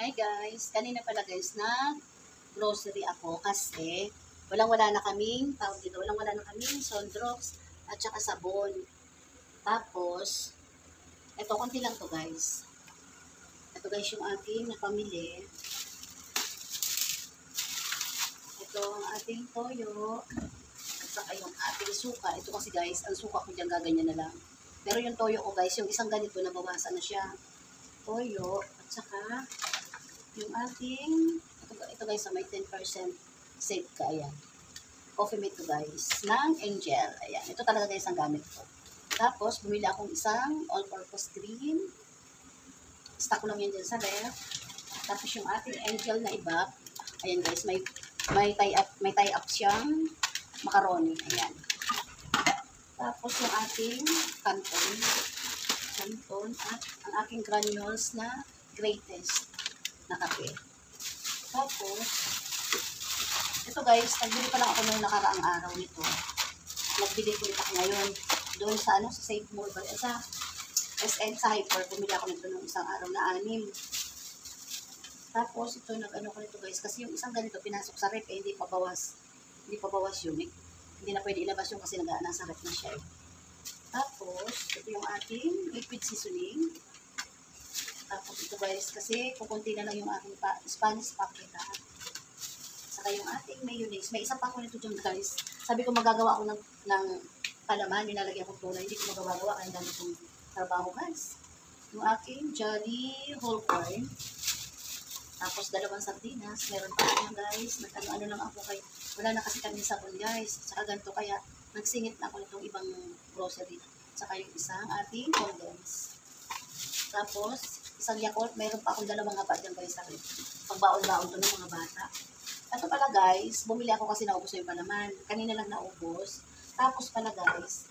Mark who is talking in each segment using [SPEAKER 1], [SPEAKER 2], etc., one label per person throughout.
[SPEAKER 1] Hi guys, kanina pala guys na grocery ako kasi walang-wala na kaming, tawag dito, walang-wala na kaming Sondrox at saka sabon. Tapos, eto konti lang to guys. Ito guys yung ating napamili. Ito ang ating toyo at saka yung ating suka. Ito kasi guys, ang suka ko dyan gaganyan na lang. Pero yung toyo ko guys, yung isang ganito nabawasan na siya. Toyo at saka yung ating, ito guys, may 10% save ka, ayan. Coffee mate to guys, ng Angel, ayan. Ito talaga guys ang gamit ko. Tapos, bumili akong isang all-purpose cream. Stock ko lang yan dyan sa ref. Tapos yung ating Angel na iba, ayan guys, may tie-up siyang macaroni, ayan. Tapos yung ating canton at ang aking granules na greatest na kape. Tapos, ito guys, nagbili pa lang ako noong nakaraang araw nito. Nagbili ulit ako ngayon. Doon sa sa Safe Mall, sa SM, sa Hyper, bumili ako nito noong isang araw na 6. Tapos, ito, nag-ano ko nito guys, kasi yung isang ganito, pinasok sa rep, hindi pa bawas yun eh. Hindi na pwede ilabas yung kasi nasa rep na siya eh. Tapos, ito yung ating liquid seasoning. Tapos ito guys, kasi kukunti na lang yung aking Spanish paprika. Saka yung ating mayonnaise. May isa pa ako nito dyan guys. Sabi ko magagawa ako ng palaman, yung nalagyan ko tunay. Hindi ko magagawa kaya dami kong trabaho guys. Yung aking Jolly whole corn. Tapos 2 sardinas. Meron pa ako guys. Nag-ano lang ako kay wala na kasi kami sabon guys. Saka ganito kaya nagsingit na ako nitong ibang grocery. Saka yung isang ating condensed. Tapos isang Yakult, mayroon pa akong 2 haba dyan guys sa pagbaon-baon to ng mga bata. Ito pala guys, bumili ako kasi naubos yung palaman. Kanina lang naubos. Tapos pala guys,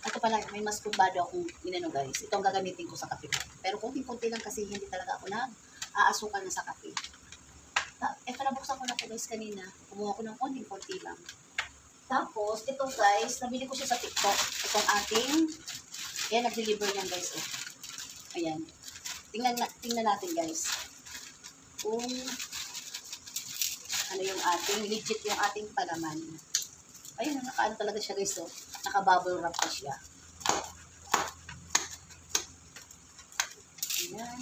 [SPEAKER 1] ito pala, may mas kumbado akong inano guys. Ito ang gagamitin ko sa kape. Pero kunti-kunti lang kasi hindi talaga ako nag-aasukan na sa kape. Ito nabuksan ko na po guys kanina. Kumuha ko ng konti-kunti lang. Tapos, ito guys, nabili ko siya sa TikTok. Itong ating, ayan, nag-deliver niyan guys. Oh. Ayan. Tingnan natin guys kung ano yung ating legit yung ating palaman. Ayun, nakaano talaga siya guys. Oh. Naka-bubble wrap pa siya. Ayan.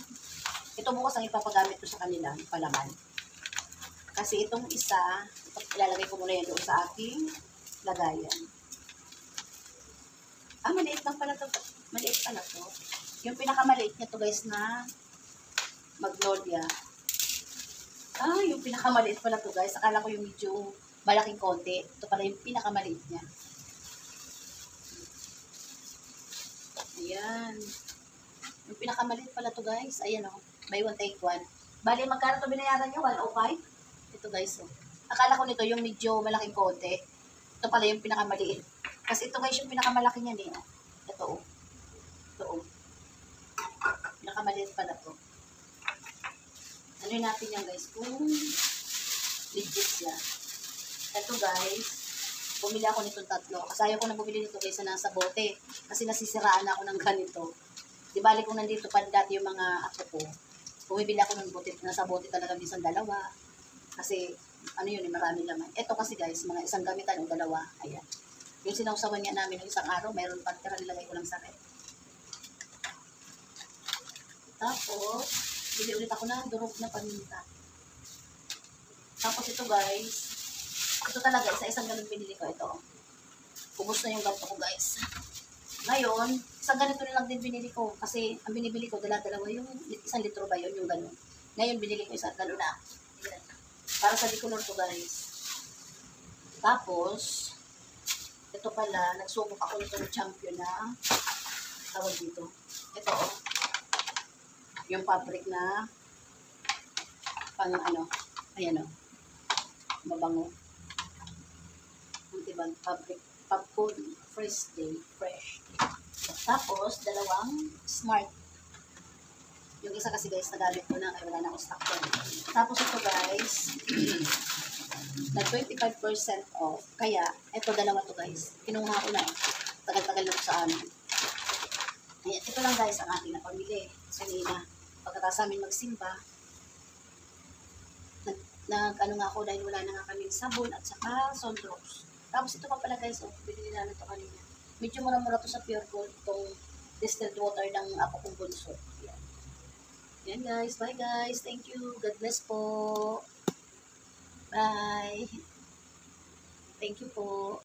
[SPEAKER 1] Ito bukas ang ipapagamit ko sa kanilang palaman. Kasi itong isa, ilalagay ko muna yan doon sa aking lagayan. Maliit lang pala to. Maliit pala to. Yung pinakamaliit niya to guys na Magnolia. Yung pinakamaliit pala to guys. Akala ko yung medyo malaking konti. Ito pala yung pinakamaliit niya. Ayan. Yung pinakamaliit pala to guys. Ayan o. Buy one take one. Bali, magkano to binayaran nyo? 105? Ito guys o. Akala ko nito yung medyo malaking konti. Ito pala yung pinakamaliit. Kasi ito guys yung pinakamalaki niya eh. Ito o. Ito o. Pinakamaliit pala to. Ano natin yan guys kung legit siya. Ito guys, bumili ako nitong 3. Kasi ayaw ko na bumili nito guys na nasa bote. Kasi nasisiraan na ako ng ganito. Di bali kung nandito pa dati yung mga apo ko. Bumibili ako ng bote, nasa bote talaga minsan 2. Kasi ano yun, marami laman. Ito kasi guys, mga isang gamitan o 2. Ayan. Yung sinausawan niya namin ng isang araw, mayroon pa tira, nilagay ko lang sa rep. Tapos, bili ulit ako ng durog na paminta. Tapos ito guys, ito talaga, isa-isang ganun binili ko ito. Ubus na yung ganito ko guys. Ngayon, isang ganito na lang din binili ko. Kasi ang binibili ko, dala-dalawa yung 1 litro ba yun, yung ganun. Ngayon, binili ko isang ganun na. Para sa bicolor to guys. Tapos, ito pala, nagsubok ako nitong champion na tawag dito. Ito yung fabric na pang ano, ayan o, mabango. Ang tibang fabric, popcorn, fresh day, fresh. Tapos, 2 smart. Yung isa kasi guys, nagamit ko na, kaya wala na akong stock yan. Tapos ito guys, na 25% off. Kaya, ito 2 to guys. Kinuha ko na. Tagal-tagal na sa amin. Ayan, ito lang guys ang ating napamili. Kanina, pagkatapos amin magsimba, Nag-ano nga ako dahil wala na nga kaming sabon at saka Sunrocks. Tapos ito pa pala guys, oh, binili namin ito kanina. Medyo mura-mura to sa Pure Gold, itong distilled water ng apo kong bunso. Yan. Yan guys, bye guys. Thank you. God bless po. Bye. Thank you po.